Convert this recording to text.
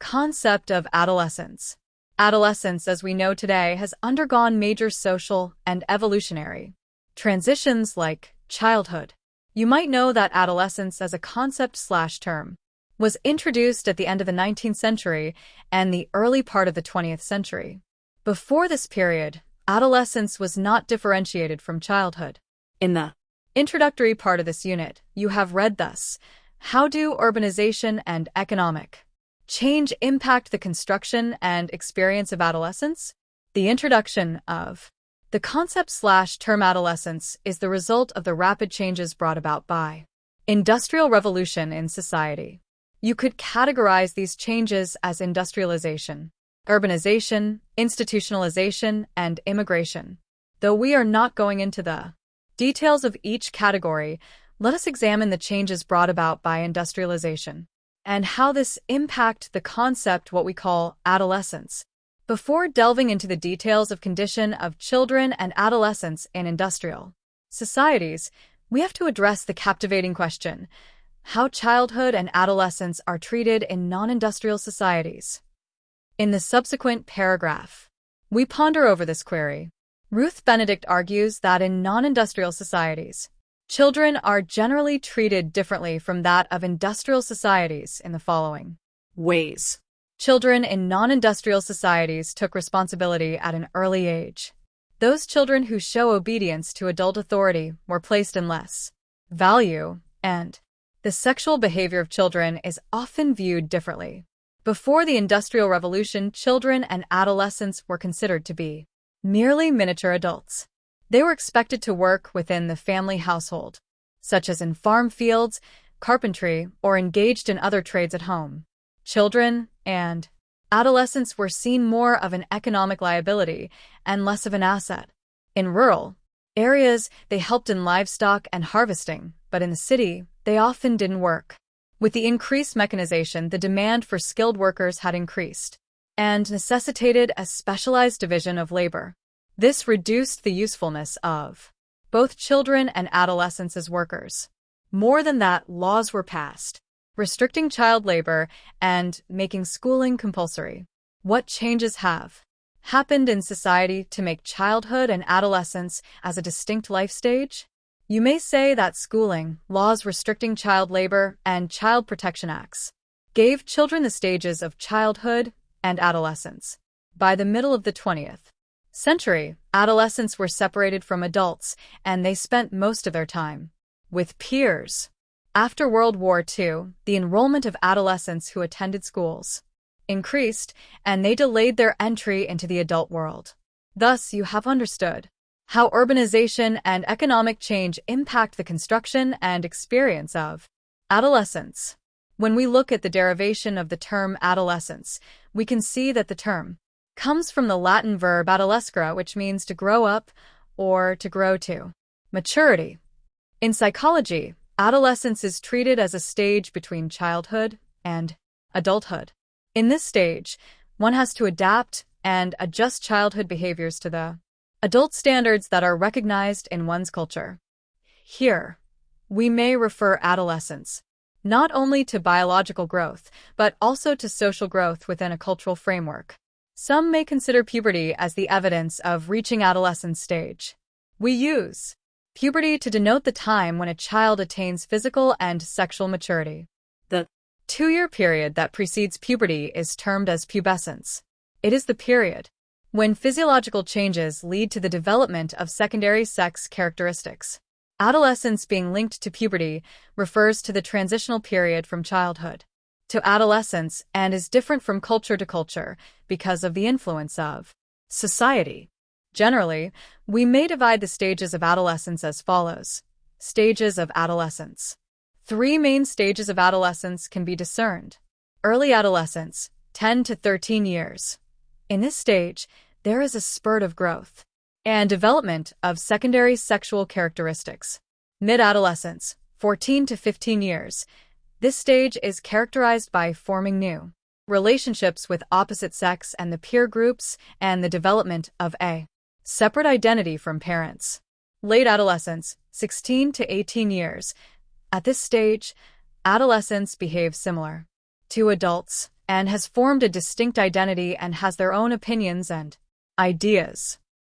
Concept of adolescence. Adolescence, as we know today, has undergone major social and evolutionary transitions like childhood. You might know that adolescence as a concept/term was introduced at the end of the 19th century and the early part of the 20th century. Before this period, adolescence was not differentiated from childhood. In the introductory part of this unit, you have read thus: how do urbanization and economic change impact the construction and experience of adolescence? The introduction of the concept/term adolescence is the result of the rapid changes brought about by industrial revolution in society. You could categorize these changes as industrialization, urbanization, institutionalization, and immigration. Though we are not going into the details of each category, let us examine the changes brought about by industrialization and how this impact the concept what we call adolescence. Before delving into the details of condition of children and adolescents in industrial societies, we have to address the captivating question: how childhood and adolescence are treated in non-industrial societies. In the subsequent paragraph, we ponder over this query. Ruth Benedict argues that in non-industrial societies, children are generally treated differently from that of industrial societies in the following ways. Children in non-industrial societies took responsibility at an early age. Those children who show obedience to adult authority were placed in less value, and the sexual behavior of children is often viewed differently. Before the Industrial Revolution, children and adolescents were considered to be merely miniature adults. They were expected to work within the family household, such as in farm fields, carpentry, or engaged in other trades at home. Children and adolescents were seen more of an economic liability and less of an asset. In rural areas, they helped in livestock and harvesting, but in the city, they often didn't work. With the increased mechanization, the demand for skilled workers had increased and necessitated a specialized division of labor. This reduced the usefulness of both children and adolescents as workers. More than that, laws were passed, restricting child labor and making schooling compulsory. What changes have happened in society to make childhood and adolescence as a distinct life stage? You may say that schooling, laws restricting child labor, and child protection acts gave children the stages of childhood and adolescence. By the middle of the 20th century, adolescents were separated from adults, and they spent most of their time with peers. After World War II, the enrollment of adolescents who attended schools increased, and they delayed their entry into the adult world. Thus, you have understood how urbanization and economic change impact the construction and experience of adolescence. When we look at the derivation of the term adolescence, we can see that the term comes from the Latin verb adolescere, which means to grow up or to grow to maturity. In psychology, adolescence is treated as a stage between childhood and adulthood. In this stage, one has to adapt and adjust childhood behaviors to the adult standards that are recognized in one's culture. Here, we may refer adolescence not only to biological growth, but also to social growth within a cultural framework. Some may consider puberty as the evidence of reaching adolescence stage. We use puberty to denote the time when a child attains physical and sexual maturity. The 2-year period that precedes puberty is termed as pubescence. It is the period when physiological changes lead to the development of secondary sex characteristics. Adolescence being linked to puberty refers to the transitional period from childhood to adolescence and is different from culture to culture because of the influence of society. Generally, we may divide the stages of adolescence as follows. Stages of adolescence. 3 main stages of adolescence can be discerned. Early adolescence, 10 to 13 years. In this stage, there is a spurt of growth and development of secondary sexual characteristics. Mid-adolescence, 14 to 15 years. This stage is characterized by forming new relationships with opposite sex and the peer groups and the development of a separate identity from parents. Late adolescence, 16 to 18 years. At this stage, adolescents behave similar to adults and has formed a distinct identity and has their own opinions and ideas.